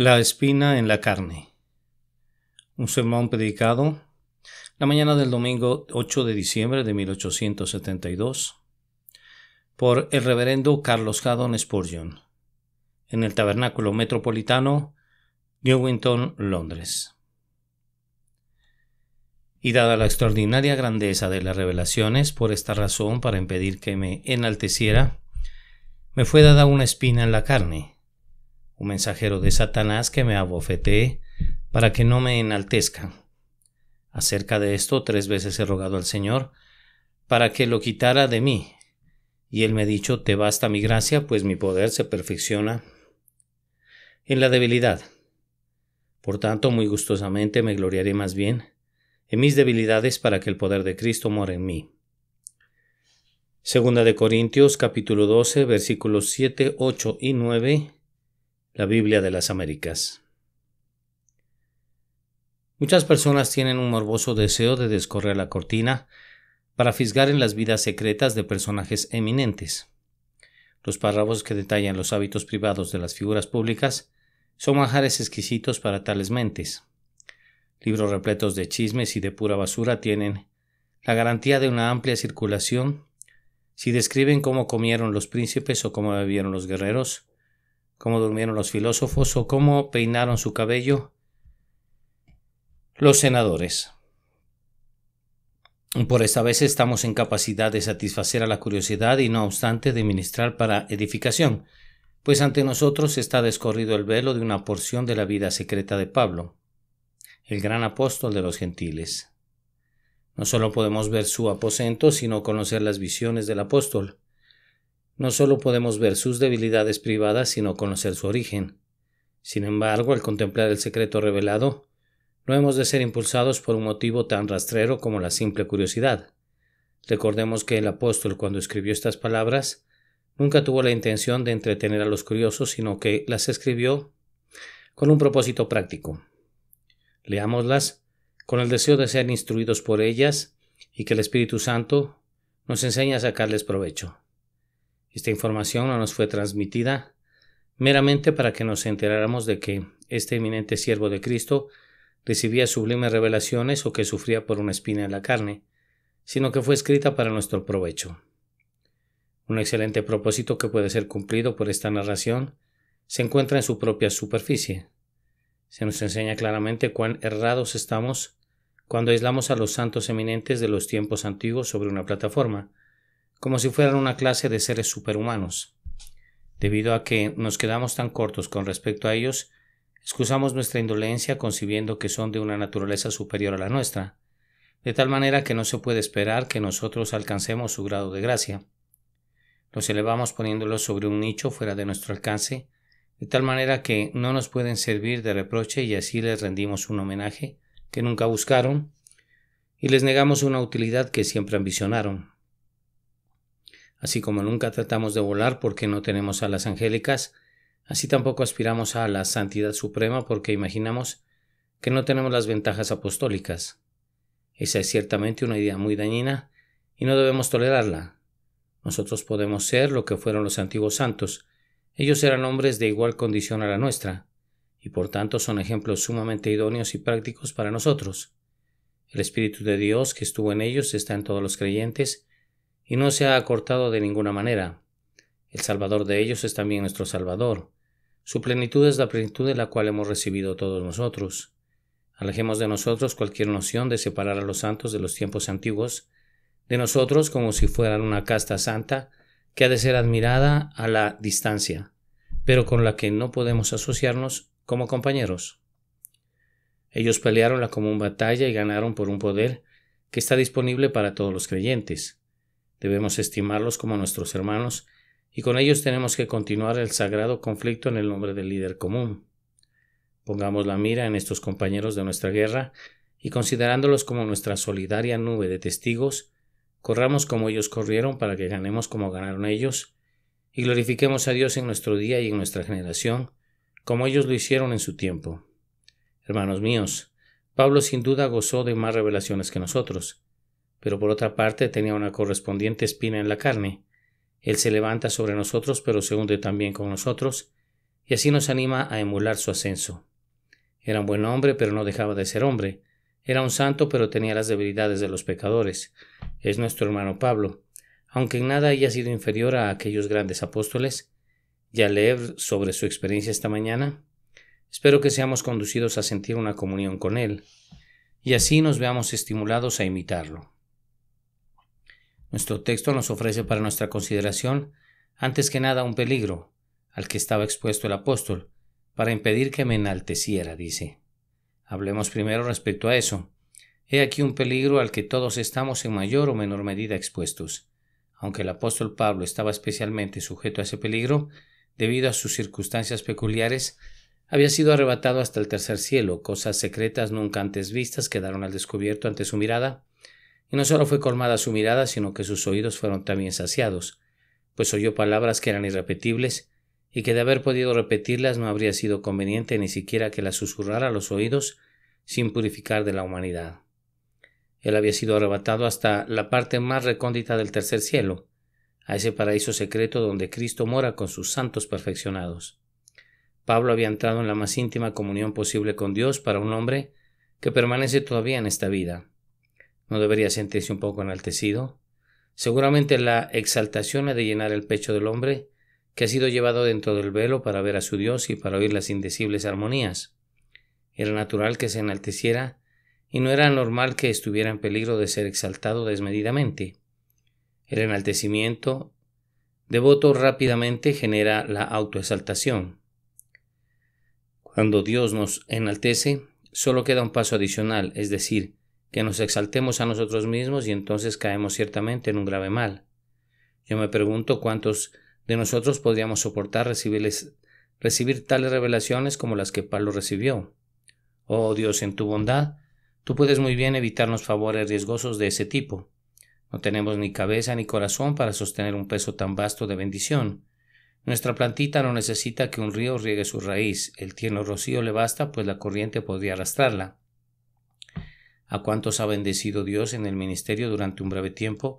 La espina en la carne. Un sermón predicado la mañana del domingo 8 de diciembre de 1872 por el reverendo Carlos Haddon Spurgeon en el Tabernáculo Metropolitano, Newington, Londres. Y dada la extraordinaria grandeza de las revelaciones, por esta razón, para impedir que me enalteciera, me fue dada una espina en la carne, un mensajero de Satanás que me abofetee para que no me enaltezca. Acerca de esto 3 veces he rogado al Señor para que lo quitara de mí, y Él me ha dicho: te basta mi gracia, pues mi poder se perfecciona en la debilidad. Por tanto, muy gustosamente me gloriaré más bien en mis debilidades para que el poder de Cristo more en mí. Segunda de Corintios, capítulo 12, versículos 7, 8 y 9, la Biblia de las Américas. Muchas personas tienen un morboso deseo de descorrer la cortina para fisgar en las vidas secretas de personajes eminentes. Los párrafos que detallan los hábitos privados de las figuras públicas son manjares exquisitos para tales mentes. Libros repletos de chismes y de pura basura tienen la garantía de una amplia circulación si describen cómo comieron los príncipes o cómo bebieron los guerreros, cómo durmieron los filósofos o cómo peinaron su cabello los senadores. Por esta vez estamos en capacidad de satisfacer a la curiosidad y no obstante de ministrar para edificación, pues ante nosotros está descorrido el velo de una porción de la vida secreta de Pablo, el gran apóstol de los gentiles. No solo podemos ver su aposento, sino conocer las visiones del apóstol. No solo podemos ver sus debilidades privadas, sino conocer su origen. Sin embargo, al contemplar el secreto revelado, no hemos de ser impulsados por un motivo tan rastrero como la simple curiosidad. Recordemos que el apóstol, cuando escribió estas palabras, nunca tuvo la intención de entretener a los curiosos, sino que las escribió con un propósito práctico. Leámoslas con el deseo de ser instruidos por ellas y que el Espíritu Santo nos enseñe a sacarles provecho. Esta información no nos fue transmitida meramente para que nos enteráramos de que este eminente siervo de Cristo recibía sublimes revelaciones o que sufría por una espina en la carne, sino que fue escrita para nuestro provecho. Un excelente propósito que puede ser cumplido por esta narración se encuentra en su propia superficie. Se nos enseña claramente cuán errados estamos cuando aislamos a los santos eminentes de los tiempos antiguos sobre una plataforma, como si fueran una clase de seres superhumanos. Debido a que nos quedamos tan cortos con respecto a ellos, excusamos nuestra indolencia concibiendo que son de una naturaleza superior a la nuestra, de tal manera que no se puede esperar que nosotros alcancemos su grado de gracia. Los elevamos poniéndolos sobre un nicho fuera de nuestro alcance, de tal manera que no nos pueden servir de reproche, y así les rendimos un homenaje que nunca buscaron y les negamos una utilidad que siempre ambicionaron. Así como nunca tratamos de volar porque no tenemos alas angélicas, así tampoco aspiramos a la santidad suprema porque imaginamos que no tenemos las ventajas apostólicas. Esa es ciertamente una idea muy dañina y no debemos tolerarla. Nosotros podemos ser lo que fueron los antiguos santos. Ellos eran hombres de igual condición a la nuestra, y por tanto son ejemplos sumamente idóneos y prácticos para nosotros. El Espíritu de Dios que estuvo en ellos está en todos los creyentes y no se ha acortado de ninguna manera. El Salvador de ellos es también nuestro Salvador. Su plenitud es la plenitud de la cual hemos recibido todos nosotros. Alejemos de nosotros cualquier noción de separar a los santos de los tiempos antiguos de nosotros como si fueran una casta santa que ha de ser admirada a la distancia, pero con la que no podemos asociarnos como compañeros. Ellos pelearon la común batalla y ganaron por un poder que está disponible para todos los creyentes. Debemos estimarlos como nuestros hermanos y con ellos tenemos que continuar el sagrado conflicto en el nombre del líder común. Pongamos la mira en estos compañeros de nuestra guerra y considerándolos como nuestra solidaria nube de testigos, corramos como ellos corrieron para que ganemos como ganaron ellos y glorifiquemos a Dios en nuestro día y en nuestra generación, como ellos lo hicieron en su tiempo. Hermanos míos, Pablo sin duda gozó de más revelaciones que nosotros, pero por otra parte tenía una correspondiente espina en la carne. Él se levanta sobre nosotros, pero se hunde también con nosotros, y así nos anima a emular su ascenso. Era un buen hombre, pero no dejaba de ser hombre. Era un santo, pero tenía las debilidades de los pecadores. Es nuestro hermano Pablo. Aunque en nada haya sido inferior a aquellos grandes apóstoles, ya leer sobre su experiencia esta mañana, espero que seamos conducidos a sentir una comunión con él, y así nos veamos estimulados a imitarlo. Nuestro texto nos ofrece para nuestra consideración, antes que nada, un peligro al que estaba expuesto el apóstol, para impedir que me enalteciera, dice. Hablemos primero respecto a eso. He aquí un peligro al que todos estamos en mayor o menor medida expuestos. Aunque el apóstol Pablo estaba especialmente sujeto a ese peligro, debido a sus circunstancias peculiares, había sido arrebatado hasta el tercer cielo. Cosas secretas nunca antes vistas quedaron al descubierto ante su mirada, y no solo fue colmada su mirada, sino que sus oídos fueron también saciados, pues oyó palabras que eran irrepetibles, y que de haber podido repetirlas no habría sido conveniente ni siquiera que las susurrara a los oídos sin purificar de la humanidad. Él había sido arrebatado hasta la parte más recóndita del tercer cielo, a ese paraíso secreto donde Cristo mora con sus santos perfeccionados. Pablo había entrado en la más íntima comunión posible con Dios para un hombre que permanece todavía en esta vida. ¿No debería sentirse un poco enaltecido? Seguramente la exaltación ha de llenar el pecho del hombre que ha sido llevado dentro del velo para ver a su Dios y para oír las indecibles armonías. Era natural que se enalteciera y no era normal que estuviera en peligro de ser exaltado desmedidamente. El enaltecimiento devoto rápidamente genera la autoexaltación. Cuando Dios nos enaltece, solo queda un paso adicional, es decir, que nos exaltemos a nosotros mismos y entonces caemos ciertamente en un grave mal. Yo me pregunto cuántos de nosotros podríamos soportar recibir tales revelaciones como las que Pablo recibió. Oh Dios, en tu bondad, tú puedes muy bien evitarnos favores riesgosos de ese tipo. No tenemos ni cabeza ni corazón para sostener un peso tan vasto de bendición. Nuestra plantita no necesita que un río riegue su raíz. El tierno rocío le basta, pues la corriente podría arrastrarla. ¿A cuántos ha bendecido Dios en el ministerio durante un breve tiempo,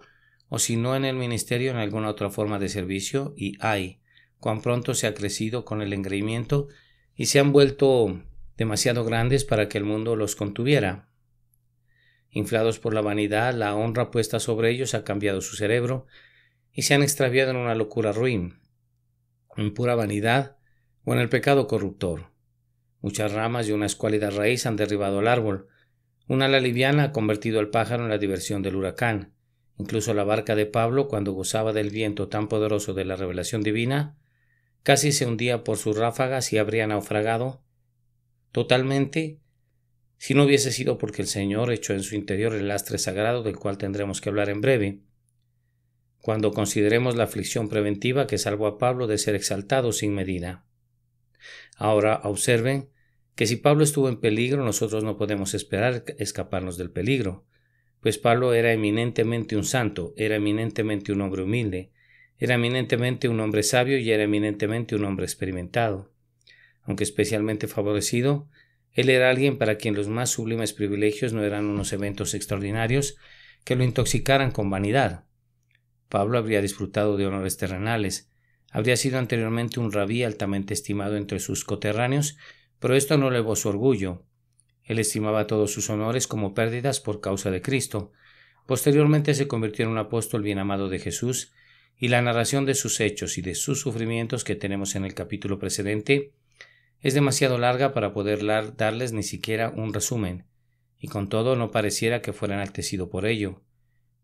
o si no en el ministerio en alguna otra forma de servicio? Y ¡ay! Cuán pronto se ha crecido con el engreimiento y se han vuelto demasiado grandes para que el mundo los contuviera. Inflados por la vanidad, la honra puesta sobre ellos ha cambiado su cerebro y se han extraviado en una locura ruin, en pura vanidad o en el pecado corruptor. Muchas ramas y una escuálida raíz han derribado el árbol. Una ala liviana ha convertido al pájaro en la diversión del huracán. Incluso la barca de Pablo, cuando gozaba del viento tan poderoso de la revelación divina, casi se hundía por sus ráfagas y habría naufragado totalmente si no hubiese sido porque el Señor echó en su interior el lastre sagrado del cual tendremos que hablar en breve, cuando consideremos la aflicción preventiva que salvó a Pablo de ser exaltado sin medida. Ahora observen que si Pablo estuvo en peligro, nosotros no podemos esperar escaparnos del peligro, pues Pablo era eminentemente un santo, era eminentemente un hombre humilde, era eminentemente un hombre sabio y era eminentemente un hombre experimentado. Aunque especialmente favorecido, él era alguien para quien los más sublimes privilegios no eran unos eventos extraordinarios que lo intoxicaran con vanidad. Pablo habría disfrutado de honores terrenales, habría sido anteriormente un rabí altamente estimado entre sus coterráneos, pero esto no elevó su orgullo. Él estimaba todos sus honores como pérdidas por causa de Cristo. Posteriormente se convirtió en un apóstol bien amado de Jesús, y la narración de sus hechos y de sus sufrimientos que tenemos en el capítulo precedente es demasiado larga para poder darles ni siquiera un resumen, y con todo no pareciera que fuera enaltecido por ello.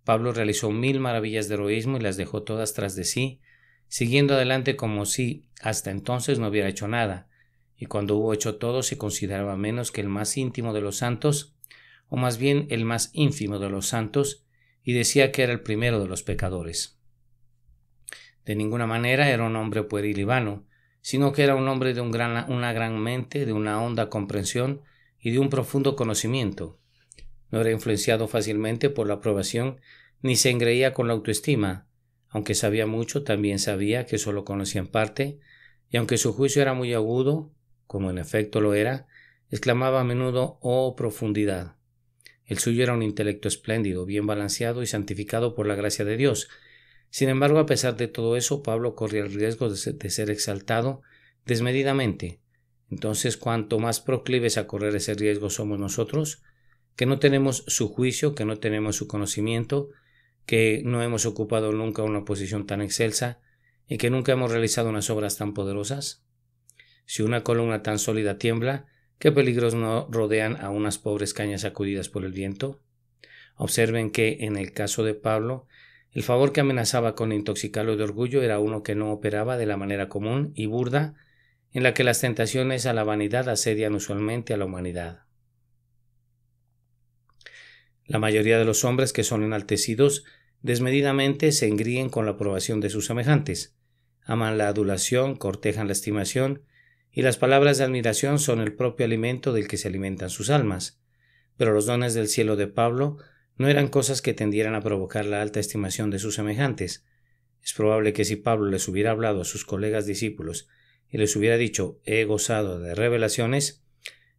Pablo realizó 1000 maravillas de heroísmo y las dejó todas tras de sí, siguiendo adelante como si hasta entonces no hubiera hecho nada, y cuando hubo hecho todo se consideraba menos que el más íntimo de los santos, o más bien el más ínfimo de los santos, y decía que era el primero de los pecadores. De ninguna manera era un hombre pueril y vano, sino que era un hombre de una gran mente, de una honda comprensión y de un profundo conocimiento. No era influenciado fácilmente por la aprobación, ni se engreía con la autoestima. Aunque sabía mucho, también sabía que solo conocía en parte, y aunque su juicio era muy agudo, como en efecto lo era, exclamaba a menudo: «¡Oh, profundidad!». El suyo era un intelecto espléndido, bien balanceado y santificado por la gracia de Dios. Sin embargo, a pesar de todo eso, Pablo corría el riesgo de ser exaltado desmedidamente. Entonces, cuanto más proclives a correr ese riesgo somos nosotros, que no tenemos su juicio, que no tenemos su conocimiento, que no hemos ocupado nunca una posición tan excelsa y que nunca hemos realizado unas obras tan poderosas. Si una columna tan sólida tiembla, ¿qué peligros no rodean a unas pobres cañas sacudidas por el viento? Observen que, en el caso de Pablo, el favor que amenazaba con intoxicarlo de orgullo era uno que no operaba de la manera común y burda en la que las tentaciones a la vanidad asedian usualmente a la humanidad. La mayoría de los hombres que son enaltecidos desmedidamente se engríen con la aprobación de sus semejantes, aman la adulación, cortejan la estimación, y las palabras de admiración son el propio alimento del que se alimentan sus almas. Pero los dones del cielo de Pablo no eran cosas que tendieran a provocar la alta estimación de sus semejantes. Es probable que si Pablo les hubiera hablado a sus colegas discípulos y les hubiera dicho «he gozado de revelaciones»,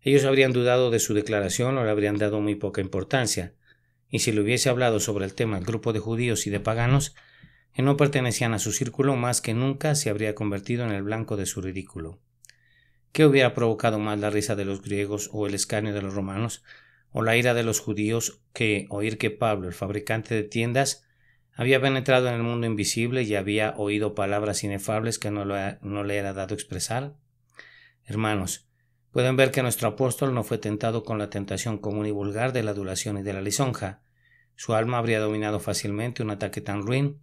ellos habrían dudado de su declaración o le habrían dado muy poca importancia, y si le hubiese hablado sobre el tema al grupo de judíos y de paganos, que no pertenecían a su círculo, más que nunca se habría convertido en el blanco de su ridículo. ¿Qué hubiera provocado más la risa de los griegos o el escarnio de los romanos, o la ira de los judíos, que oír que Pablo, el fabricante de tiendas, había penetrado en el mundo invisible y había oído palabras inefables que no le era dado expresar? Hermanos, pueden ver que nuestro apóstol no fue tentado con la tentación común y vulgar de la adulación y de la lisonja. Su alma habría dominado fácilmente un ataque tan ruin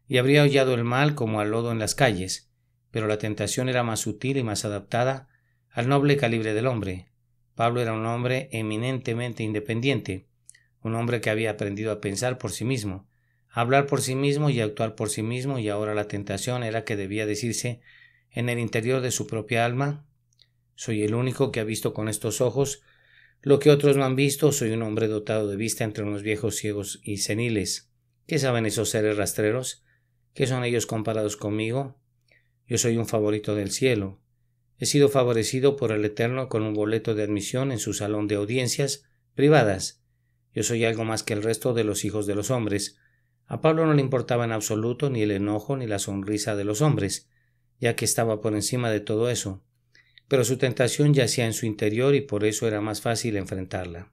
y habría hollado el mal como al lodo en las calles, pero la tentación era más sutil y más adaptada al noble calibre del hombre. Pablo era un hombre eminentemente independiente, un hombre que había aprendido a pensar por sí mismo, a hablar por sí mismo y a actuar por sí mismo, y ahora la tentación era que debía decirse en el interior de su propia alma: soy el único que ha visto con estos ojos lo que otros no han visto, soy un hombre dotado de vista entre unos viejos ciegos y seniles. ¿Qué saben esos seres rastreros? ¿Qué son ellos comparados conmigo? Yo soy un favorito del cielo. He sido favorecido por el Eterno con un boleto de admisión en su salón de audiencias privadas. Yo soy algo más que el resto de los hijos de los hombres. A Pablo no le importaba en absoluto ni el enojo ni la sonrisa de los hombres, ya que estaba por encima de todo eso. Pero su tentación yacía en su interior y por eso era más fácil enfrentarla.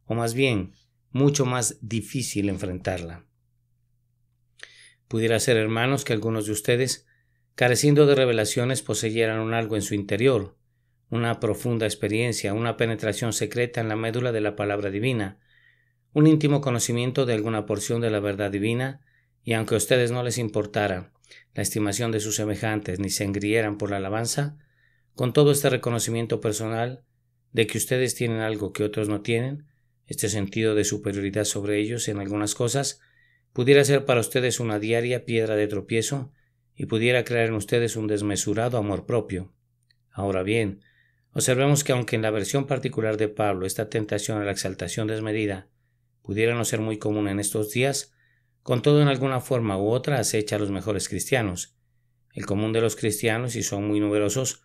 O más bien, mucho más difícil enfrentarla. Pudiera ser, hermanos, que algunos de ustedes, careciendo de revelaciones, poseyeran un algo en su interior, una profunda experiencia, una penetración secreta en la médula de la palabra divina, un íntimo conocimiento de alguna porción de la verdad divina, y aunque a ustedes no les importara la estimación de sus semejantes ni se engrieran por la alabanza, con todo este reconocimiento personal de que ustedes tienen algo que otros no tienen, este sentido de superioridad sobre ellos en algunas cosas, pudiera ser para ustedes una diaria piedra de tropiezo y pudiera crear en ustedes un desmesurado amor propio. Ahora bien, observemos que aunque en la versión particular de Pablo esta tentación a la exaltación desmedida pudiera no ser muy común en estos días, con todo en alguna forma u otra acecha a los mejores cristianos. El común de los cristianos, y son muy numerosos,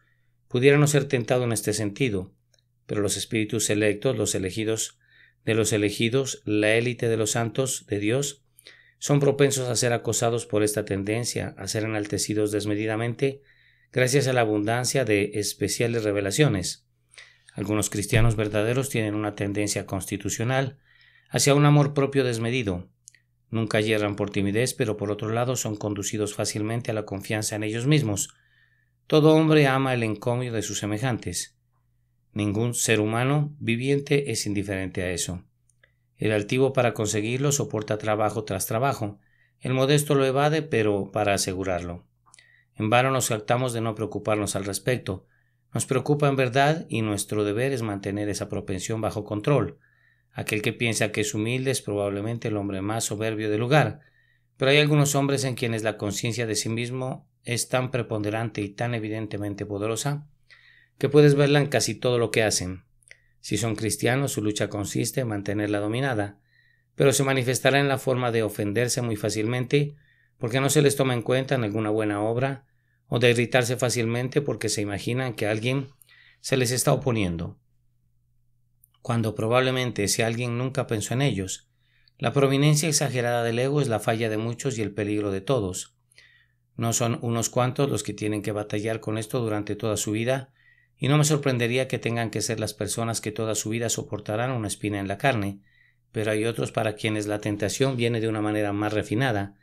pudiera no ser tentado en este sentido, pero los espíritus selectos, los elegidos de los elegidos, la élite de los santos de Dios, son propensos a ser acosados por esta tendencia, a ser enaltecidos desmedidamente, gracias a la abundancia de especiales revelaciones. Algunos cristianos verdaderos tienen una tendencia constitucional hacia un amor propio desmedido. Nunca yerran por timidez, pero por otro lado son conducidos fácilmente a la confianza en ellos mismos. Todo hombre ama el encomio de sus semejantes. Ningún ser humano viviente es indiferente a eso. El altivo para conseguirlo soporta trabajo tras trabajo. El modesto lo evade, pero para asegurarlo. En vano nos jactamos de no preocuparnos al respecto. Nos preocupa en verdad y nuestro deber es mantener esa propensión bajo control. Aquel que piensa que es humilde es probablemente el hombre más soberbio del lugar, pero hay algunos hombres en quienes la conciencia de sí mismo es tan preponderante y tan evidentemente poderosa que puedes verla en casi todo lo que hacen. Si son cristianos, su lucha consiste en mantenerla dominada, pero se manifestará en la forma de ofenderse muy fácilmente porque no se les toma en cuenta en alguna buena obra, o de irritarse fácilmente porque se imaginan que alguien se les está oponiendo, cuando probablemente ese alguien nunca pensó en ellos. La prominencia exagerada del ego es la falla de muchos y el peligro de todos. No son unos cuantos los que tienen que batallar con esto durante toda su vida, y no me sorprendería que tengan que ser las personas que toda su vida soportarán una espina en la carne, pero hay otros para quienes la tentación viene de una manera más refinada.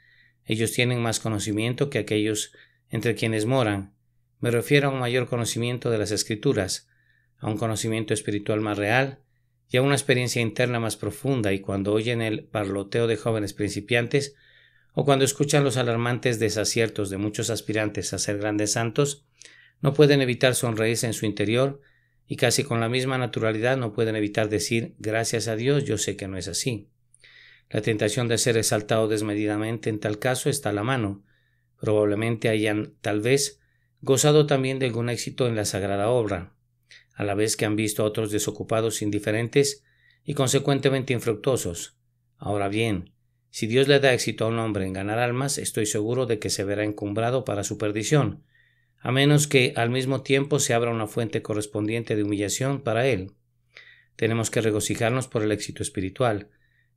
Ellos tienen más conocimiento que aquellos entre quienes moran. Me refiero a un mayor conocimiento de las Escrituras, a un conocimiento espiritual más real y a una experiencia interna más profunda, y cuando oyen el parloteo de jóvenes principiantes o cuando escuchan los alarmantes desaciertos de muchos aspirantes a ser grandes santos, no pueden evitar sonreírse en su interior y casi con la misma naturalidad no pueden evitar decir: gracias a Dios, yo sé que no es así. La tentación de ser exaltado desmedidamente en tal caso está a la mano. Probablemente hayan, tal vez, gozado también de algún éxito en la sagrada obra, a la vez que han visto a otros desocupados, indiferentes y consecuentemente infructuosos. Ahora bien, si Dios le da éxito a un hombre en ganar almas, estoy seguro de que se verá encumbrado para su perdición, a menos que al mismo tiempo se abra una fuente correspondiente de humillación para él. Tenemos que regocijarnos por el éxito espiritual,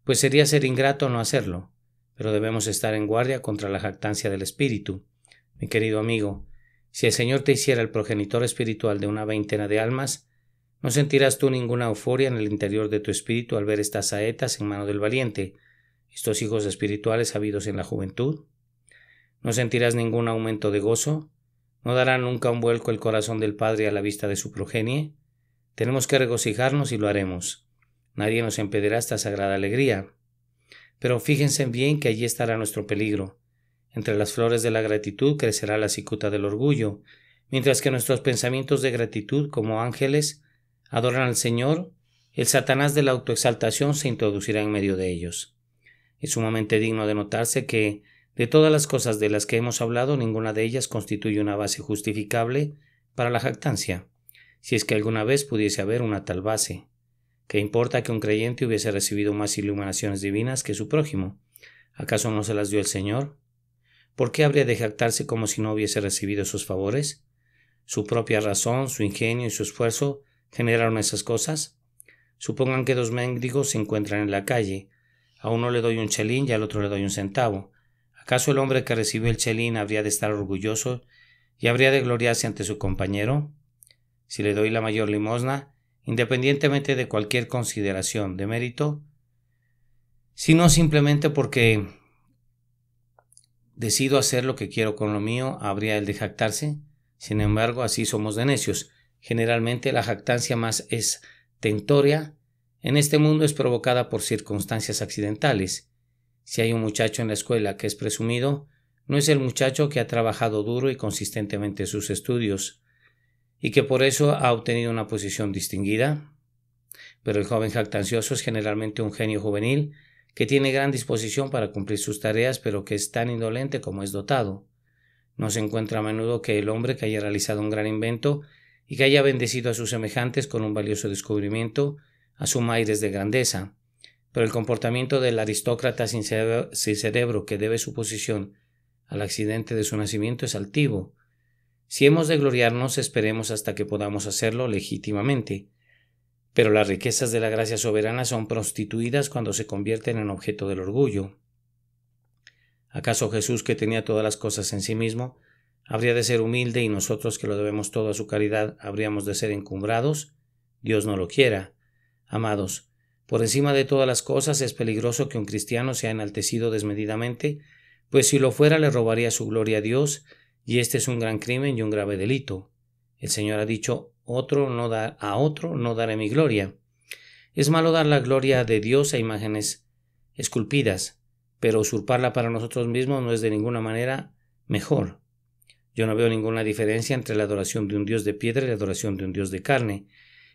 pues sería ser ingrato no hacerlo, pero debemos estar en guardia contra la jactancia del espíritu. Mi querido amigo, si el Señor te hiciera el progenitor espiritual de una veintena de almas, ¿no sentirás tú ninguna euforia en el interior de tu espíritu al ver estas saetas en mano del valiente, estos hijos espirituales habidos en la juventud? ¿No sentirás ningún aumento de gozo? ¿No dará nunca un vuelco el corazón del Padre a la vista de su progenie? Tenemos que regocijarnos y lo haremos. Nadie nos impedirá esta sagrada alegría. Pero fíjense bien que allí estará nuestro peligro. Entre las flores de la gratitud crecerá la cicuta del orgullo, mientras que nuestros pensamientos de gratitud, como ángeles, adoran al Señor, el Satanás de la autoexaltación se introducirá en medio de ellos. Es sumamente digno de notarse que, de todas las cosas de las que hemos hablado, ninguna de ellas constituye una base justificable para la jactancia, si es que alguna vez pudiese haber una tal base. ¿Qué importa que un creyente hubiese recibido más iluminaciones divinas que su prójimo? ¿Acaso no se las dio el Señor? ¿Por qué habría de jactarse como si no hubiese recibido esos favores? ¿Su propia razón, su ingenio y su esfuerzo generaron esas cosas? Supongan que dos mendigos se encuentran en la calle. A uno le doy un chelín y al otro le doy un centavo. ¿Acaso el hombre que recibió el chelín habría de estar orgulloso y habría de gloriarse ante su compañero? Si le doy la mayor limosna, independientemente de cualquier consideración de mérito, sino simplemente porque decido hacer lo que quiero con lo mío, ¿habría el de jactarse? Sin embargo, así somos de necios. Generalmente la jactancia más estentoria en este mundo es provocada por circunstancias accidentales. Si hay un muchacho en la escuela que es presumido, no es el muchacho que ha trabajado duro y consistentemente sus estudios y que por eso ha obtenido una posición distinguida, pero el joven jactancioso es generalmente un genio juvenil que tiene gran disposición para cumplir sus tareas, pero que es tan indolente como es dotado. No se encuentra a menudo que el hombre que haya realizado un gran invento y que haya bendecido a sus semejantes con un valioso descubrimiento asuma aires de grandeza, pero el comportamiento del aristócrata sin cerebro que debe su posición al accidente de su nacimiento es altivo. Si hemos de gloriarnos, esperemos hasta que podamos hacerlo legítimamente. Pero las riquezas de la gracia soberana son prostituidas cuando se convierten en objeto del orgullo. ¿Acaso Jesús, que tenía todas las cosas en sí mismo, habría de ser humilde y nosotros, que lo debemos todo a su caridad, habríamos de ser encumbrados? Dios no lo quiera. Amados, por encima de todas las cosas es peligroso que un cristiano sea enaltecido desmedidamente, pues si lo fuera le robaría su gloria a Dios, y este es un gran crimen y un grave delito. El Señor ha dicho: a otro no daré mi gloria. Es malo dar la gloria de Dios a imágenes esculpidas, pero usurparla para nosotros mismos no es de ninguna manera mejor. Yo no veo ninguna diferencia entre la adoración de un Dios de piedra y la adoración de un Dios de carne.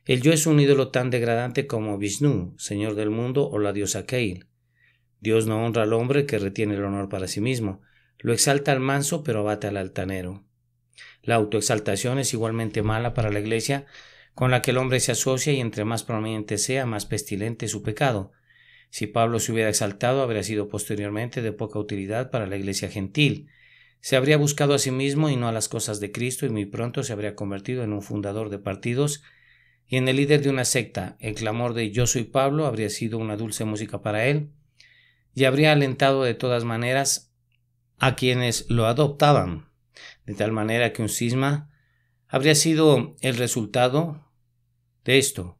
El yo es un ídolo tan degradante como Vishnu, señor del mundo, o la diosa Keil. Dios no honra al hombre que retiene el honor para sí mismo. Lo exalta al manso, pero abate al altanero. La autoexaltación es igualmente mala para la Iglesia, con la que el hombre se asocia, y entre más prominente sea, más pestilente es su pecado. Si Pablo se hubiera exaltado, habría sido posteriormente de poca utilidad para la Iglesia gentil. Se habría buscado a sí mismo y no a las cosas de Cristo, y muy pronto se habría convertido en un fundador de partidos y en el líder de una secta. El clamor de "Yo soy Pablo" habría sido una dulce música para él, y habría alentado de todas maneras a quienes lo adoptaban, de tal manera que un cisma habría sido el resultado de esto,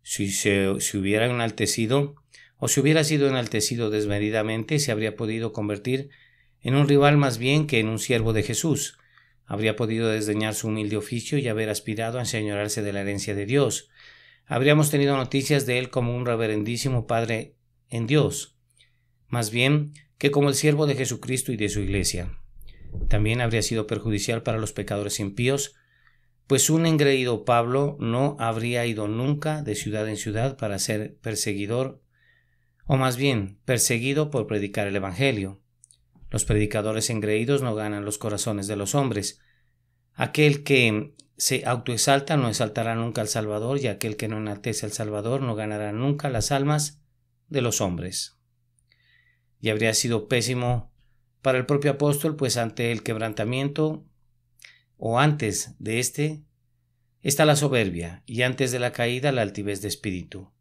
si hubiera enaltecido o si hubiera sido enaltecido desmedidamente, se habría podido convertir en un rival más bien que en un siervo de Jesús. Habría podido desdeñar su humilde oficio y haber aspirado a enseñorearse de la herencia de Dios. Habríamos tenido noticias de él como un reverendísimo Padre en Dios, más bien que como el siervo de Jesucristo y de su Iglesia. También habría sido perjudicial para los pecadores impíos, pues un engreído Pablo no habría ido nunca de ciudad en ciudad para ser perseguidor, o más bien perseguido por predicar el Evangelio. Los predicadores engreídos no ganan los corazones de los hombres. Aquel que se autoexalta no exaltará nunca al Salvador, y aquel que no enaltece al Salvador no ganará nunca las almas de los hombres. Y habría sido pésimo para el propio apóstol, pues ante el quebrantamiento, o antes de este, está la soberbia, y antes de la caída la altivez de espíritu.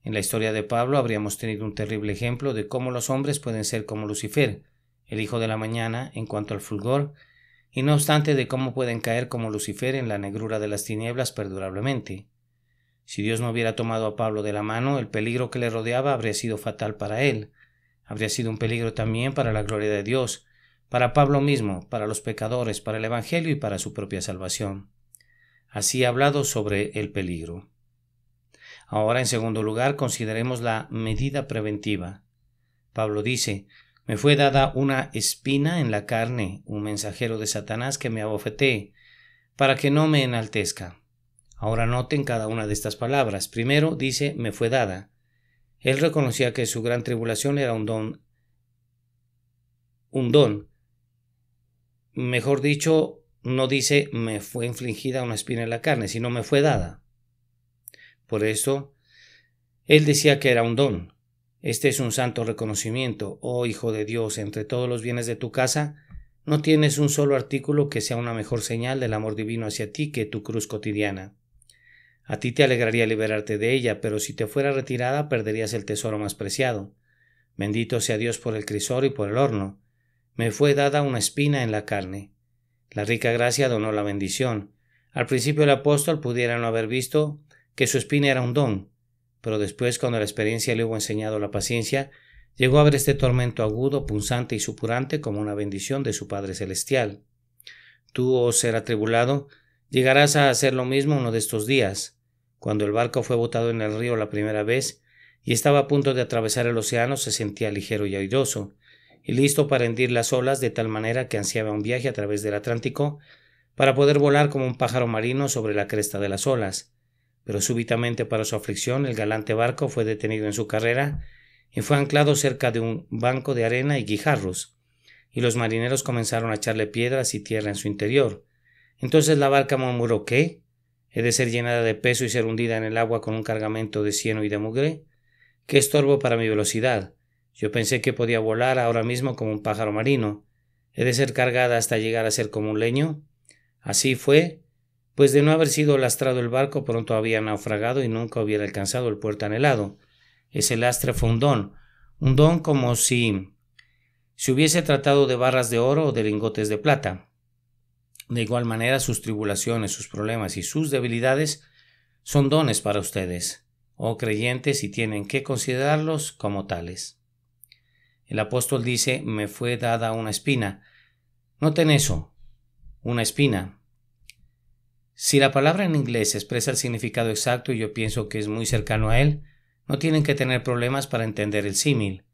En la historia de Pablo habríamos tenido un terrible ejemplo de cómo los hombres pueden ser como Lucifer, el hijo de la mañana, en cuanto al fulgor, y no obstante de cómo pueden caer como Lucifer en la negrura de las tinieblas perdurablemente. Si Dios no hubiera tomado a Pablo de la mano, el peligro que le rodeaba habría sido fatal para él. Habría sido un peligro también para la gloria de Dios, para Pablo mismo, para los pecadores, para el Evangelio y para su propia salvación. Así ha hablado sobre el peligro. Ahora, en segundo lugar, consideremos la medida preventiva. Pablo dice: me fue dada una espina en la carne, un mensajero de Satanás que me abofetee, para que no me enaltezca. Ahora noten cada una de estas palabras. Primero dice: me fue dada. Él reconocía que su gran tribulación era un don. Mejor dicho, no dice me fue infligida una espina en la carne, sino me fue dada. Por eso, él decía que era un don. Este es un santo reconocimiento. Oh Hijo de Dios, entre todos los bienes de tu casa, no tienes un solo artículo que sea una mejor señal del amor divino hacia ti que tu cruz cotidiana. A ti te alegraría liberarte de ella, pero si te fuera retirada perderías el tesoro más preciado. Bendito sea Dios por el crisol y por el horno. Me fue dada una espina en la carne. La rica gracia donó la bendición. Al principio el apóstol pudiera no haber visto que su espina era un don, pero después, cuando la experiencia le hubo enseñado la paciencia, llegó a ver este tormento agudo, punzante y supurante como una bendición de su Padre Celestial. Tú, oh ser atribulado, llegarás a hacer lo mismo uno de estos días. Cuando el barco fue botado en el río la primera vez y estaba a punto de atravesar el océano, se sentía ligero y airoso, y listo para hendir las olas, de tal manera que ansiaba un viaje a través del Atlántico para poder volar como un pájaro marino sobre la cresta de las olas. Pero súbitamente, para su aflicción, el galante barco fue detenido en su carrera y fue anclado cerca de un banco de arena y guijarros, y los marineros comenzaron a echarle piedras y tierra en su interior. Entonces la barca murmuró: ¿qué? ¿He de ser llenada de peso y ser hundida en el agua con un cargamento de cieno y de mugre? ¡Qué estorbo para mi velocidad! Yo pensé que podía volar ahora mismo como un pájaro marino. ¿He de ser cargada hasta llegar a ser como un leño? Así fue, pues de no haber sido lastrado el barco, pronto había naufragado y nunca hubiera alcanzado el puerto anhelado. Ese lastre fue un don como si se hubiese tratado de barras de oro o de lingotes de plata. De igual manera, sus tribulaciones, sus problemas y sus debilidades son dones para ustedes, oh creyentes, y tienen que considerarlos como tales. El apóstol dice: me fue dada una espina. Noten eso, una espina. Si la palabra en inglés expresa el significado exacto, y yo pienso que es muy cercano a él, no tienen que tener problemas para entender el símil.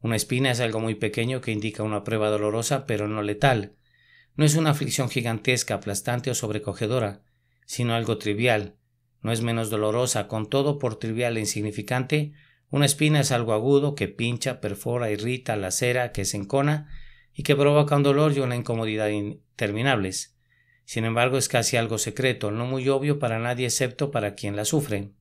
Una espina es algo muy pequeño que indica una prueba dolorosa, pero no letal. No es una aflicción gigantesca, aplastante o sobrecogedora, sino algo trivial. No es menos dolorosa. Con todo, por trivial e insignificante, una espina es algo agudo que pincha, perfora, irrita, lacera, que se encona y que provoca un dolor y una incomodidad interminables. Sin embargo, es casi algo secreto, no muy obvio para nadie excepto para quien la sufre.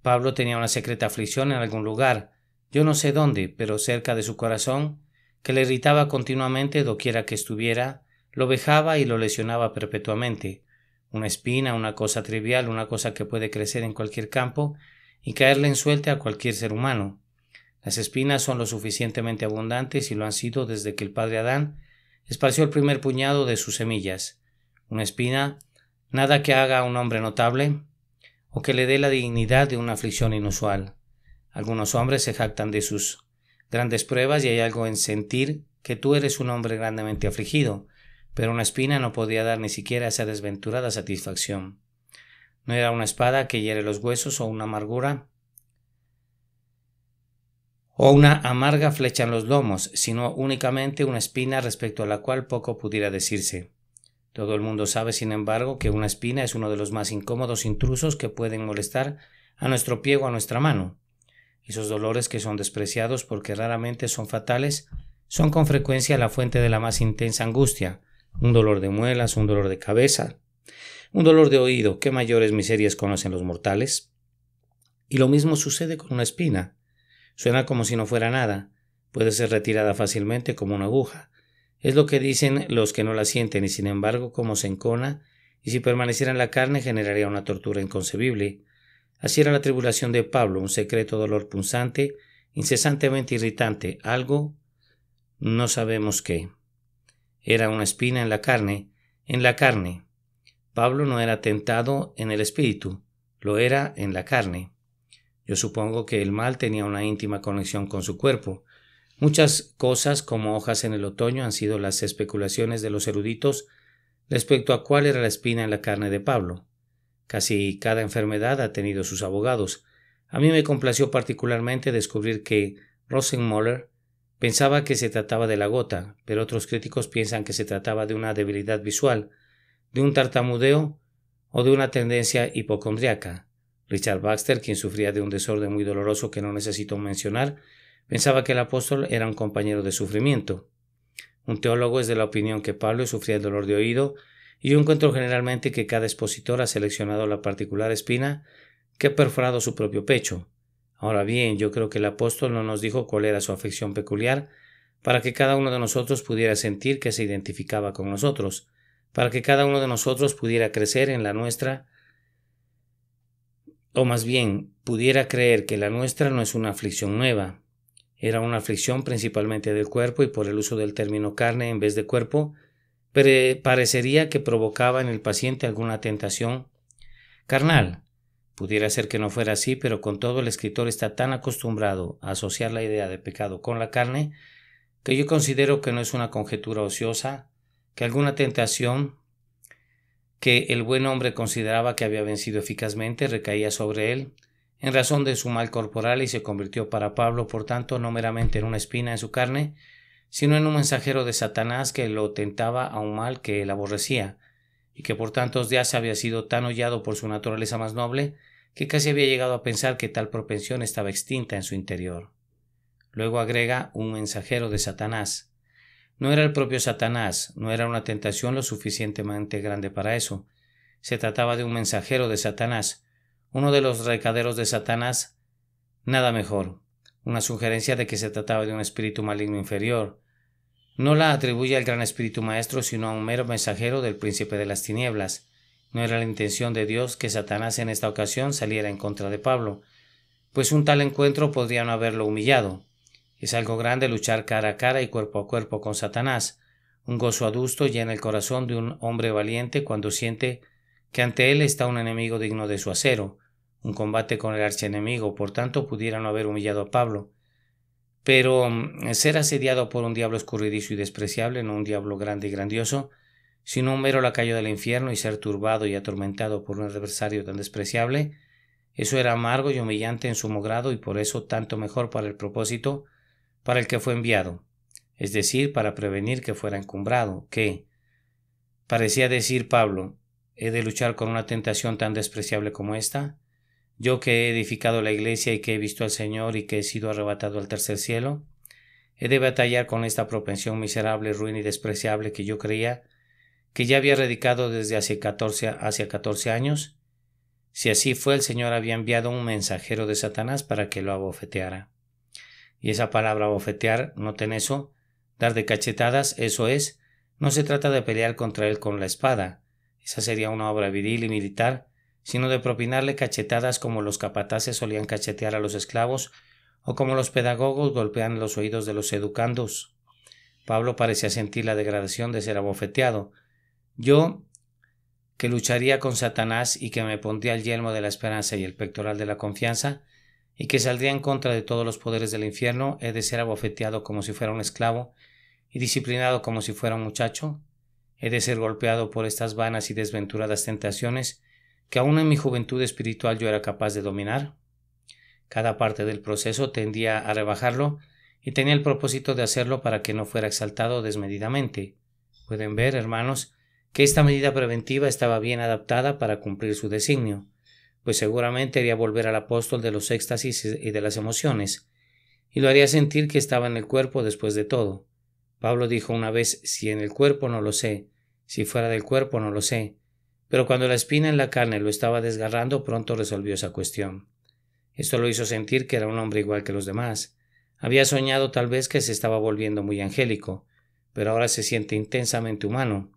Pablo tenía una secreta aflicción en algún lugar, yo no sé dónde, pero cerca de su corazón, que le irritaba continuamente doquiera que estuviera, lo vejaba y lo lesionaba perpetuamente. Una espina, una cosa trivial, una cosa que puede crecer en cualquier campo y caerle en suerte a cualquier ser humano. Las espinas son lo suficientemente abundantes y lo han sido desde que el padre Adán esparció el primer puñado de sus semillas. Una espina, nada que haga a un hombre notable o que le dé la dignidad de una aflicción inusual. Algunos hombres se jactan de sus grandes pruebas y hay algo en sentir que tú eres un hombre grandemente afligido, pero una espina no podía dar ni siquiera esa desventurada satisfacción. No era una espada que hiere los huesos o una amarga flecha en los lomos, sino únicamente una espina respecto a la cual poco pudiera decirse. Todo el mundo sabe, sin embargo, que una espina es uno de los más incómodos intrusos que pueden molestar a nuestro pie o a nuestra mano. Esos dolores que son despreciados porque raramente son fatales son con frecuencia la fuente de la más intensa angustia. Un dolor de muelas, un dolor de cabeza, un dolor de oído. ¿Qué mayores miserias conocen los mortales? Y lo mismo sucede con una espina. Suena como si no fuera nada. Puede ser retirada fácilmente como una aguja. Es lo que dicen los que no la sienten y sin embargo como se encona y si permaneciera en la carne generaría una tortura inconcebible. Así era la tribulación de Pablo, un secreto dolor punzante, incesantemente irritante, algo no sabemos qué. Era una espina en la carne. Pablo no era tentado en el espíritu, lo era en la carne. Yo supongo que el mal tenía una íntima conexión con su cuerpo. Muchas cosas, como hojas en el otoño, han sido las especulaciones de los eruditos respecto a cuál era la espina en la carne de Pablo. Casi cada enfermedad ha tenido sus abogados. A mí me complació particularmente descubrir que Rosenmöller pensaba que se trataba de la gota, pero otros críticos piensan que se trataba de una debilidad visual, de un tartamudeo o de una tendencia hipocondríaca. Richard Baxter, quien sufría de un desorden muy doloroso que no necesito mencionar, pensaba que el apóstol era un compañero de sufrimiento. Un teólogo es de la opinión que Pablo sufría el dolor de oído, y yo encuentro generalmente que cada expositor ha seleccionado la particular espina que ha perforado su propio pecho. Ahora bien, yo creo que el apóstol no nos dijo cuál era su afección peculiar, para que cada uno de nosotros pudiera sentir que se identificaba con nosotros, para que cada uno de nosotros pudiera crecer en la nuestra, o más bien, pudiera creer que la nuestra no es una aflicción nueva. Era una aflicción principalmente del cuerpo y por el uso del término carne en vez de cuerpo, parecería que provocaba en el paciente alguna tentación carnal. Pudiera ser que no fuera así, pero con todo el escritor está tan acostumbrado a asociar la idea de pecado con la carne, que yo considero que no es una conjetura ociosa, que alguna tentación que el buen hombre consideraba que había vencido eficazmente recaía sobre él, en razón de su mal corporal y se convirtió para Pablo, por tanto, no meramente en una espina en su carne, sino en un mensajero de Satanás que lo tentaba a un mal que él aborrecía, y que por tantos días había sido tan hollado por su naturaleza más noble, que casi había llegado a pensar que tal propensión estaba extinta en su interior. Luego agrega un mensajero de Satanás. No era el propio Satanás, no era una tentación lo suficientemente grande para eso. Se trataba de un mensajero de Satanás, uno de los recaderos de Satanás, nada mejor. Una sugerencia de que se trataba de un espíritu maligno inferior. No la atribuye al gran espíritu maestro, sino a un mero mensajero del príncipe de las tinieblas. No era la intención de Dios que Satanás en esta ocasión saliera en contra de Pablo, pues un tal encuentro podría no haberlo humillado. Es algo grande luchar cara a cara y cuerpo a cuerpo con Satanás. Un gozo adusto llena el corazón de un hombre valiente cuando siente que ante él está un enemigo digno de su acero. Un combate con el archienemigo, por tanto, pudiera no haber humillado a Pablo. Pero ser asediado por un diablo escurridizo y despreciable, no un diablo grande y grandioso, sino un mero lacayo del infierno y ser turbado y atormentado por un adversario tan despreciable, eso era amargo y humillante en sumo grado y por eso tanto mejor para el propósito para el que fue enviado, es decir, para prevenir que fuera encumbrado, que, parecía decir Pablo, ¿he de luchar con una tentación tan despreciable como esta? Yo que he edificado la iglesia y que he visto al Señor y que he sido arrebatado al tercer cielo, ¿he de batallar con esta propensión miserable, ruin y despreciable que yo creía que ya había radicado desde hace 14 años? Si así fue, el Señor había enviado un mensajero de Satanás para que lo abofeteara. Y esa palabra abofetear, noten eso, dar de cachetadas, eso es, no se trata de pelear contra él con la espada, esa sería una obra viril y militar, sino de propinarle cachetadas como los capataces solían cachetear a los esclavos o como los pedagogos golpean los oídos de los educandos. Pablo parecía sentir la degradación de ser abofeteado. Yo, que lucharía con Satanás y que me pondría el yelmo de la esperanza y el pectoral de la confianza, y que saldría en contra de todos los poderes del infierno, he de ser abofeteado como si fuera un esclavo y disciplinado como si fuera un muchacho. He de ser golpeado por estas vanas y desventuradas tentaciones que aún en mi juventud espiritual yo era capaz de dominar. Cada parte del proceso tendía a rebajarlo y tenía el propósito de hacerlo para que no fuera exaltado desmedidamente. Pueden ver, hermanos, que esta medida preventiva estaba bien adaptada para cumplir su designio, pues seguramente haría volver al apóstol de los éxtasis y de las emociones, y lo haría sentir que estaba en el cuerpo después de todo. Pablo dijo una vez: si en el cuerpo no lo sé, si fuera del cuerpo no lo sé, pero cuando la espina en la carne lo estaba desgarrando, pronto resolvió esa cuestión. Esto lo hizo sentir que era un hombre igual que los demás. Había soñado tal vez que se estaba volviendo muy angélico, pero ahora se siente intensamente humano.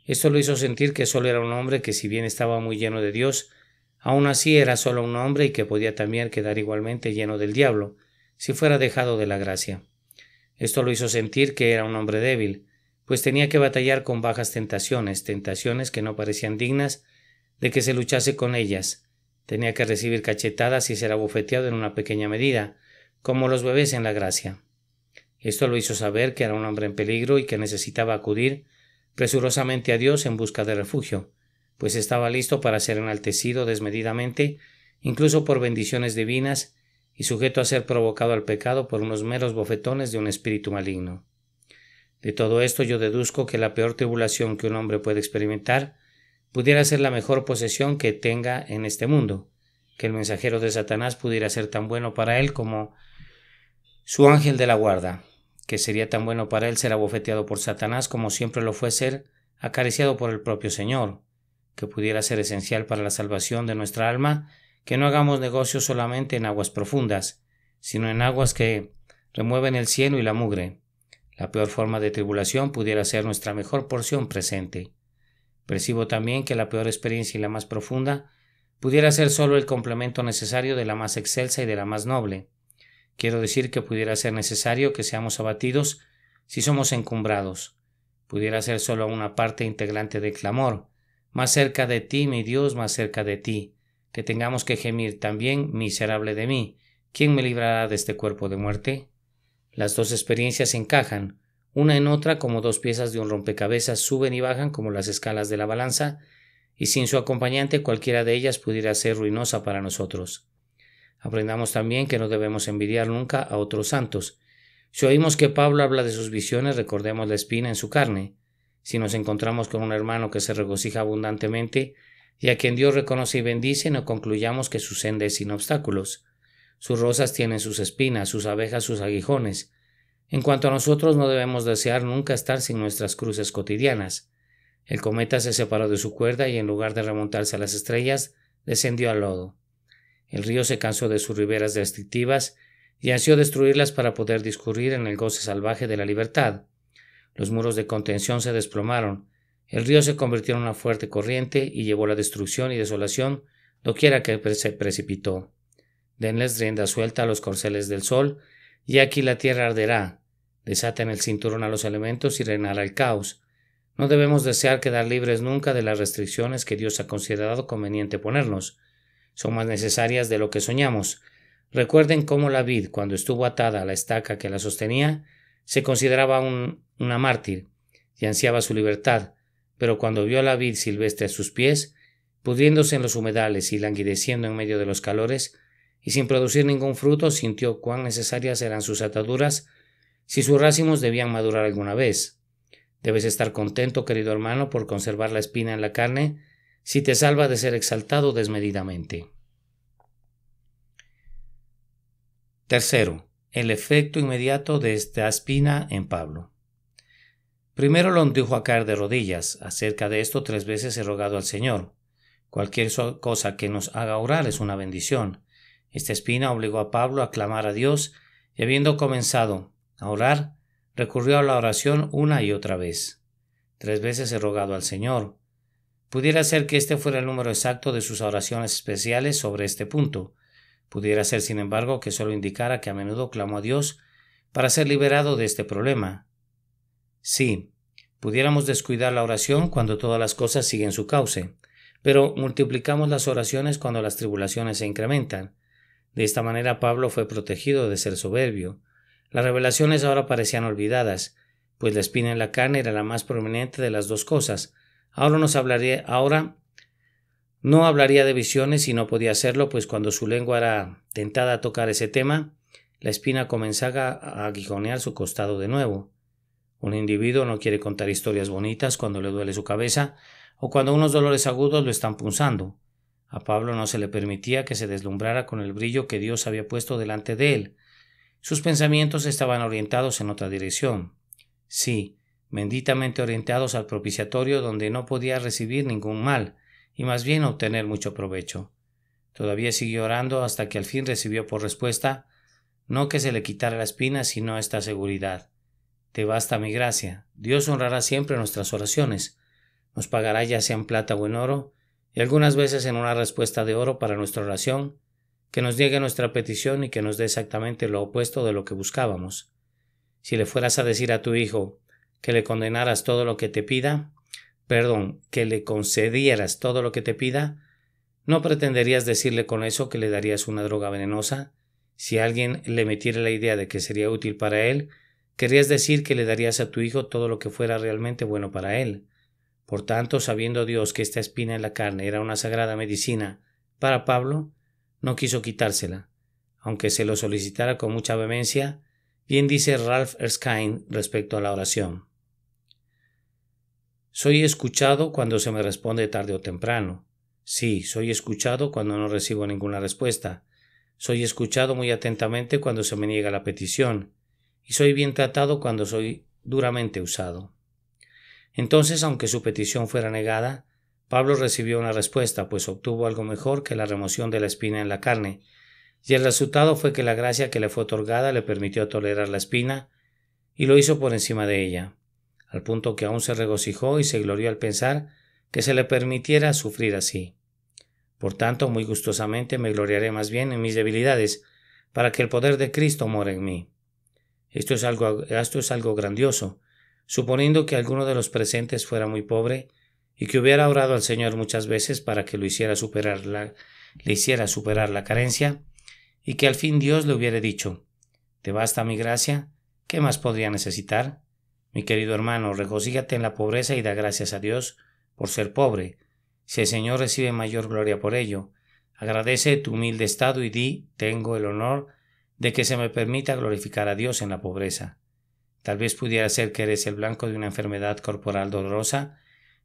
Esto lo hizo sentir que solo era un hombre que, si bien estaba muy lleno de Dios, aún así era solo un hombre y que podía también quedar igualmente lleno del diablo, si fuera dejado de la gracia. Esto lo hizo sentir que era un hombre débil, pues tenía que batallar con bajas tentaciones que no parecían dignas de que se luchase con ellas. Tenía que recibir cachetadas y ser abofeteado en una pequeña medida, como los bebés en la gracia. Esto lo hizo saber que era un hombre en peligro y que necesitaba acudir presurosamente a Dios en busca de refugio, pues estaba listo para ser enaltecido desmedidamente, incluso por bendiciones divinas, y sujeto a ser provocado al pecado por unos meros bofetones de un espíritu maligno. De todo esto yo deduzco que la peor tribulación que un hombre puede experimentar pudiera ser la mejor posesión que tenga en este mundo, que el mensajero de Satanás pudiera ser tan bueno para él como su ángel de la guarda, que sería tan bueno para él ser abofeteado por Satanás como siempre lo fue ser acariciado por el propio Señor, que pudiera ser esencial para la salvación de nuestra alma, que no hagamos negocios solamente en aguas profundas, sino en aguas que remueven el cieno y la mugre. La peor forma de tribulación pudiera ser nuestra mejor porción presente. Percibo también que la peor experiencia y la más profunda pudiera ser solo el complemento necesario de la más excelsa y de la más noble. Quiero decir que pudiera ser necesario que seamos abatidos si somos encumbrados. Pudiera ser solo una parte integrante del clamor: más cerca de ti, mi Dios, más cerca de ti, que tengamos que gemir también: miserable de mí, ¿quién me librará de este cuerpo de muerte? Las dos experiencias encajan, una en otra como dos piezas de un rompecabezas, suben y bajan como las escalas de la balanza, y sin su acompañante cualquiera de ellas pudiera ser ruinosa para nosotros. Aprendamos también que no debemos envidiar nunca a otros santos. Si oímos que Pablo habla de sus visiones, recordemos la espina en su carne. Si nos encontramos con un hermano que se regocija abundantemente y a quien Dios reconoce y bendice, no concluyamos que su senda es sin obstáculos. Sus rosas tienen sus espinas, sus abejas sus aguijones. En cuanto a nosotros, no debemos desear nunca estar sin nuestras cruces cotidianas. El cometa se separó de su cuerda y en lugar de remontarse a las estrellas, descendió al lodo. El río se cansó de sus riberas restrictivas y ansió destruirlas para poder discurrir en el goce salvaje de la libertad. Los muros de contención se desplomaron. El río se convirtió en una fuerte corriente y llevó la destrucción y desolación doquiera que se precipitó. Denles rienda suelta a los corceles del sol, y aquí la tierra arderá. Desaten el cinturón a los elementos y reinará el caos. No debemos desear quedar libres nunca de las restricciones que Dios ha considerado conveniente ponernos. Son más necesarias de lo que soñamos. Recuerden cómo la vid, cuando estuvo atada a la estaca que la sostenía, se consideraba una mártir y ansiaba su libertad, pero cuando vio la vid silvestre a sus pies, pudriéndose en los humedales y languideciendo en medio de los calores, y sin producir ningún fruto, sintió cuán necesarias eran sus ataduras si sus racimos debían madurar alguna vez. Debes estar contento, querido hermano, por conservar la espina en la carne, si te salva de ser exaltado desmedidamente. Tercero, el efecto inmediato de esta espina en Pablo. Primero lo indujo a caer de rodillas. Acerca de esto 3 veces he rogado al Señor. Cualquier cosa que nos haga orar es una bendición. Esta espina obligó a Pablo a clamar a Dios y, habiendo comenzado a orar, recurrió a la oración una y otra vez. 3 veces he rogado al Señor. Pudiera ser que este fuera el número exacto de sus oraciones especiales sobre este punto, Pudiera ser, sin embargo, que solo indicara que a menudo clamó a Dios para ser liberado de este problema. Sí, pudiéramos descuidar la oración cuando todas las cosas siguen su cauce, pero multiplicamos las oraciones cuando las tribulaciones se incrementan. De esta manera Pablo fue protegido de ser soberbio. Las revelaciones ahora parecían olvidadas, pues la espina en la carne era la más prominente de las dos cosas. Ahora no hablaría de visiones y no podía hacerlo, pues cuando su lengua era tentada a tocar ese tema, la espina comenzaba a aguijonear su costado de nuevo. Un individuo no quiere contar historias bonitas cuando le duele su cabeza o cuando unos dolores agudos lo están punzando. A Pablo no se le permitía que se deslumbrara con el brillo que Dios había puesto delante de él. Sus pensamientos estaban orientados en otra dirección. Sí, benditamente orientados al propiciatorio donde no podía recibir ningún mal, y más bien obtener mucho provecho. Todavía siguió orando hasta que al fin recibió por respuesta, no que se le quitara la espina, sino esta seguridad. Te basta mi gracia. Dios honrará siempre nuestras oraciones. Nos pagará ya sea en plata o en oro, y algunas veces en una respuesta de oro para nuestra oración, que nos niegue nuestra petición y que nos dé exactamente lo opuesto de lo que buscábamos. Si le fueras a decir a tu hijo que le condenaras todo lo que te pida, que le concedieras todo lo que te pida, ¿no pretenderías decirle con eso que le darías una droga venenosa? Si alguien le metiera la idea de que sería útil para él, querrías decir que le darías a tu hijo todo lo que fuera realmente bueno para él. Por tanto, sabiendo Dios que esta espina en la carne era una sagrada medicina para Pablo, no quiso quitársela, aunque se lo solicitara con mucha vehemencia. Bien dice Ralph Erskine respecto a la oración: soy escuchado cuando se me responde tarde o temprano. Sí, soy escuchado cuando no recibo ninguna respuesta. Soy escuchado muy atentamente cuando se me niega la petición. Y soy bien tratado cuando soy duramente usado. Entonces, aunque su petición fuera negada, Pablo recibió una respuesta, pues obtuvo algo mejor que la remoción de la espina en la carne, y el resultado fue que la gracia que le fue otorgada le permitió tolerar la espina, y lo hizo por encima de ella, al punto que aún se regocijó y se glorió al pensar que se le permitiera sufrir así. Por tanto, muy gustosamente me gloriaré más bien en mis debilidades, para que el poder de Cristo more en mí. Esto es algo grandioso, suponiendo que alguno de los presentes fuera muy pobre y que hubiera orado al Señor muchas veces para que le hiciera superar la carencia, y que al fin Dios le hubiera dicho: ¿te basta mi gracia? ¿Qué más podría necesitar? Mi querido hermano, regocíjate en la pobreza y da gracias a Dios por ser pobre. Si el Señor recibe mayor gloria por ello, agradece tu humilde estado y di: tengo el honor de que se me permita glorificar a Dios en la pobreza. Tal vez pudiera ser que eres el blanco de una enfermedad corporal dolorosa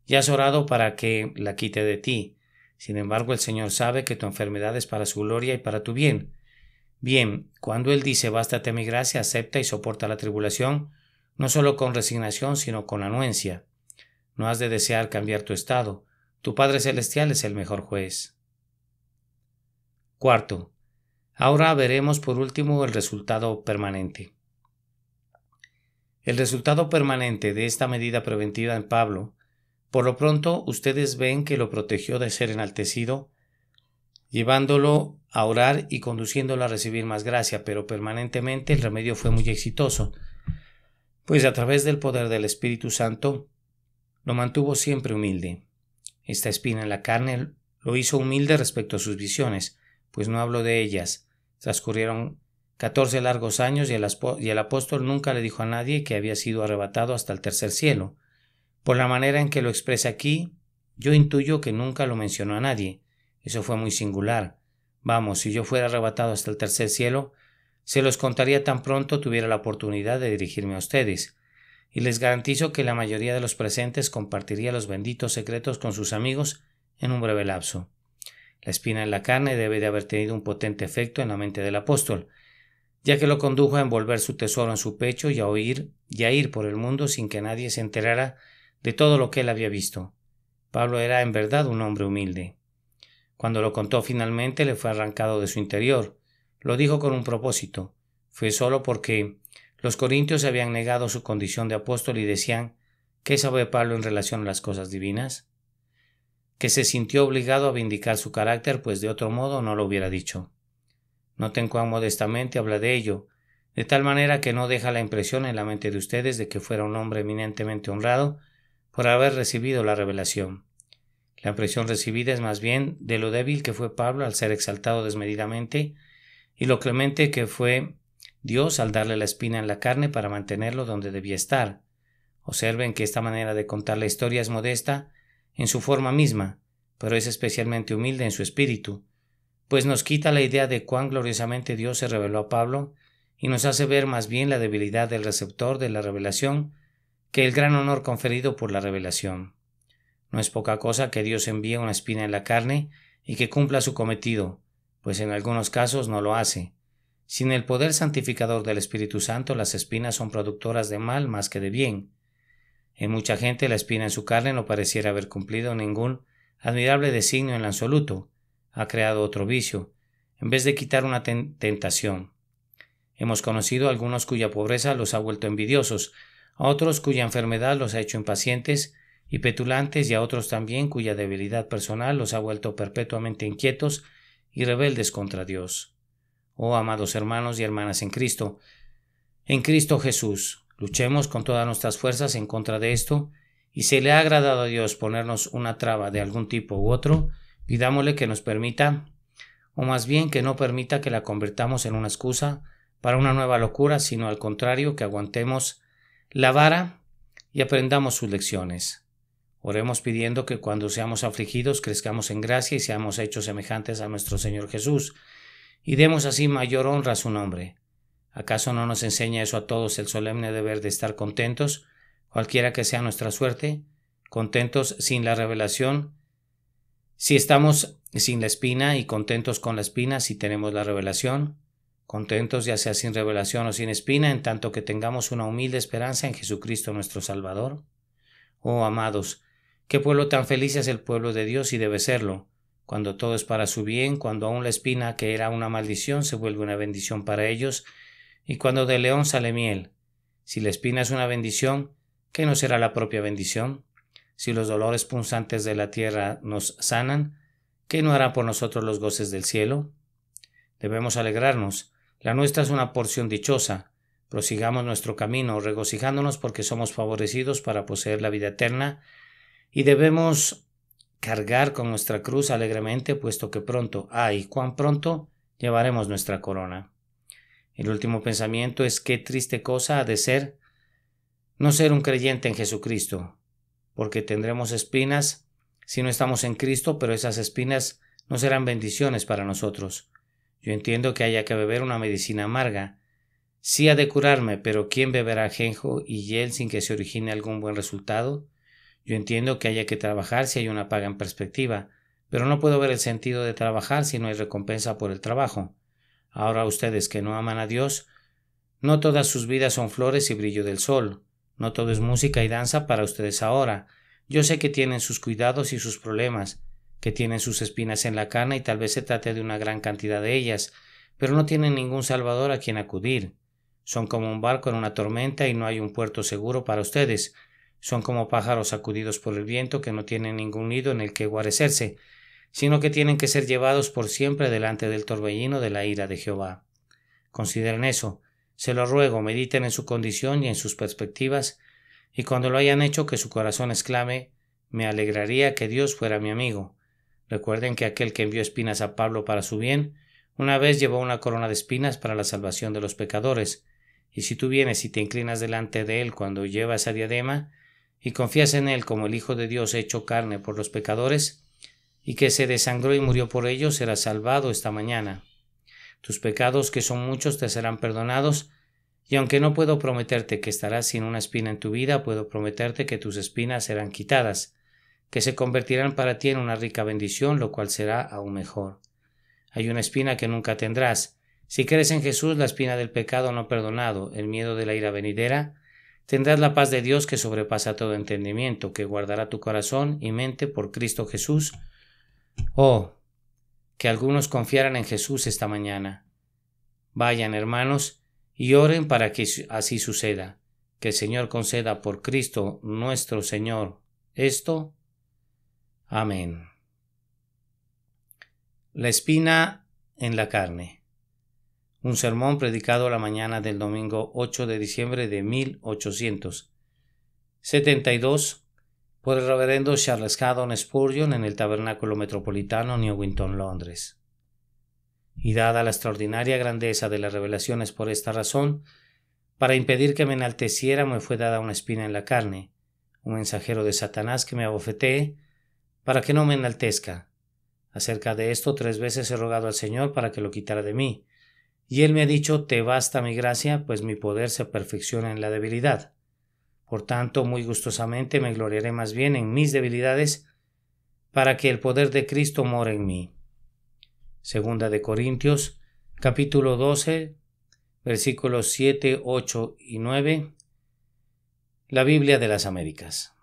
y has orado para que la quite de ti. Sin embargo, el Señor sabe que tu enfermedad es para su gloria y para tu bien. Bien, cuando Él dice bástate mi gracia, acepta y soporta la tribulación, no solo con resignación, sino con anuencia. No has de desear cambiar tu estado. Tu Padre Celestial es el mejor juez. Cuarto, ahora veremos por último el resultado permanente. El resultado permanente de esta medida preventiva en Pablo, por lo pronto ustedes ven que lo protegió de ser enaltecido, llevándolo a orar y conduciéndolo a recibir más gracia, pero permanentemente el remedio fue muy exitoso, pues a través del poder del Espíritu Santo lo mantuvo siempre humilde. Esta espina en la carne lo hizo humilde respecto a sus visiones, pues no habló de ellas. Transcurrieron 14 largos años y el apóstol nunca le dijo a nadie que había sido arrebatado hasta el tercer cielo. Por la manera en que lo expresa aquí, yo intuyo que nunca lo mencionó a nadie. Eso fue muy singular. Vamos, si yo fuera arrebatado hasta el tercer cielo, se los contaría tan pronto tuviera la oportunidad de dirigirme a ustedes, y les garantizo que la mayoría de los presentes compartiría los benditos secretos con sus amigos en un breve lapso. La espina en la carne debe de haber tenido un potente efecto en la mente del apóstol, ya que lo condujo a envolver su tesoro en su pecho y a ir por el mundo sin que nadie se enterara de todo lo que él había visto. Pablo era en verdad un hombre humilde. Cuando lo contó finalmente le fue arrancado de su interior. Lo dijo con un propósito. Fue solo porque los corintios habían negado su condición de apóstol y decían: ¿qué sabe Pablo en relación a las cosas divinas? Que se sintió obligado a vindicar su carácter, pues de otro modo no lo hubiera dicho. Noten cuán modestamente habla de ello, de tal manera que no deja la impresión en la mente de ustedes de que fuera un hombre eminentemente honrado por haber recibido la revelación. La impresión recibida es más bien de lo débil que fue Pablo al ser exaltado desmedidamente y lo clemente que fue Dios al darle la espina en la carne para mantenerlo donde debía estar. Observen que esta manera de contar la historia es modesta en su forma misma, pero es especialmente humilde en su espíritu, pues nos quita la idea de cuán gloriosamente Dios se reveló a Pablo y nos hace ver más bien la debilidad del receptor de la revelación que el gran honor conferido por la revelación. No es poca cosa que Dios envíe una espina en la carne y que cumpla su cometido, pues en algunos casos no lo hace. Sin el poder santificador del Espíritu Santo, las espinas son productoras de mal más que de bien. En mucha gente la espina en su carne no pareciera haber cumplido ningún admirable designio en lo absoluto. Ha creado otro vicio, en vez de quitar una tentación. Hemos conocido a algunos cuya pobreza los ha vuelto envidiosos, a otros cuya enfermedad los ha hecho impacientes y petulantes, y a otros también cuya debilidad personal los ha vuelto perpetuamente inquietos y rebeldes contra Dios. Oh, amados hermanos y hermanas en Cristo Jesús, luchemos con todas nuestras fuerzas en contra de esto, y si le ha agradado a Dios ponernos una traba de algún tipo u otro, pidámosle que nos permita, o más bien que no permita que la convirtamos en una excusa para una nueva locura, sino al contrario, que aguantemos la vara y aprendamos sus lecciones. Oremos pidiendo que cuando seamos afligidos crezcamos en gracia y seamos hechos semejantes a nuestro Señor Jesús, y demos así mayor honra a su nombre. ¿Acaso no nos enseña eso a todos el solemne deber de estar contentos, cualquiera que sea nuestra suerte, contentos sin la revelación, si estamos sin la espina, y contentos con la espina si tenemos la revelación, contentos ya sea sin revelación o sin espina, en tanto que tengamos una humilde esperanza en Jesucristo nuestro Salvador? Oh, amados, qué pueblo tan feliz es el pueblo de Dios y debe serlo, cuando todo es para su bien, cuando aún la espina que era una maldición se vuelve una bendición para ellos, y cuando del león sale miel. Si la espina es una bendición, ¿qué no será la propia bendición? Si los dolores punzantes de la tierra nos sanan, ¿qué no hará por nosotros los goces del cielo? Debemos alegrarnos. La nuestra es una porción dichosa. Prosigamos nuestro camino, regocijándonos porque somos favorecidos para poseer la vida eterna, y debemos cargar con nuestra cruz alegremente, puesto que pronto, cuán pronto, llevaremos nuestra corona. El último pensamiento es qué triste cosa ha de ser no ser un creyente en Jesucristo, porque tendremos espinas si no estamos en Cristo, pero esas espinas no serán bendiciones para nosotros. Yo entiendo que haya que beber una medicina amarga. Sí ha de curarme, pero ¿quién beberá ajenjo y hiel sin que se origine algún buen resultado? Yo entiendo que haya que trabajar si hay una paga en perspectiva, pero no puedo ver el sentido de trabajar si no hay recompensa por el trabajo. Ahora ustedes que no aman a Dios, no todas sus vidas son flores y brillo del sol, no todo es música y danza para ustedes ahora. Yo sé que tienen sus cuidados y sus problemas, que tienen sus espinas en la carne y tal vez se trate de una gran cantidad de ellas, pero no tienen ningún salvador a quien acudir. Son como un barco en una tormenta y no hay un puerto seguro para ustedes. Son como pájaros sacudidos por el viento que no tienen ningún nido en el que guarecerse, sino que tienen que ser llevados por siempre delante del torbellino de la ira de Jehová. Consideren eso, se lo ruego, mediten en su condición y en sus perspectivas, y cuando lo hayan hecho que su corazón exclame, me alegraría que Dios fuera mi amigo. Recuerden que aquel que envió espinas a Pablo para su bien, una vez llevó una corona de espinas para la salvación de los pecadores, y si tú vienes y te inclinas delante de él cuando lleva esa diadema, y confías en él como el Hijo de Dios hecho carne por los pecadores, y que se desangró y murió por ellos, serás salvado esta mañana. Tus pecados, que son muchos, te serán perdonados, y aunque no puedo prometerte que estarás sin una espina en tu vida, puedo prometerte que tus espinas serán quitadas, que se convertirán para ti en una rica bendición, lo cual será aún mejor. Hay una espina que nunca tendrás. Si crees en Jesús, la espina del pecado no perdonado, el miedo de la ira venidera, tendrás la paz de Dios que sobrepasa todo entendimiento, que guardará tu corazón y mente por Cristo Jesús. Oh, que algunos confiaran en Jesús esta mañana. Vayan, hermanos, y oren para que así suceda. Que el Señor conceda por Cristo nuestro Señor esto. Amén. La espina en la carne. Un sermón predicado la mañana del domingo 8 de diciembre de 1872 por el reverendo Charles Haddon Spurgeon en el Tabernáculo Metropolitano, Newington, Londres. Y dada la extraordinaria grandeza de las revelaciones por esta razón, para impedir que me enalteciera me fue dada una espina en la carne, un mensajero de Satanás que me abofetee, para que no me enaltezca. Acerca de esto 3 veces he rogado al Señor para que lo quitara de mí, y Él me ha dicho: te basta mi gracia, pues mi poder se perfecciona en la debilidad. Por tanto, muy gustosamente me gloriaré más bien en mis debilidades, para que el poder de Cristo more en mí. Segunda de Corintios, capítulo 12, versículos 7, 8 y 9, la Biblia de las Américas.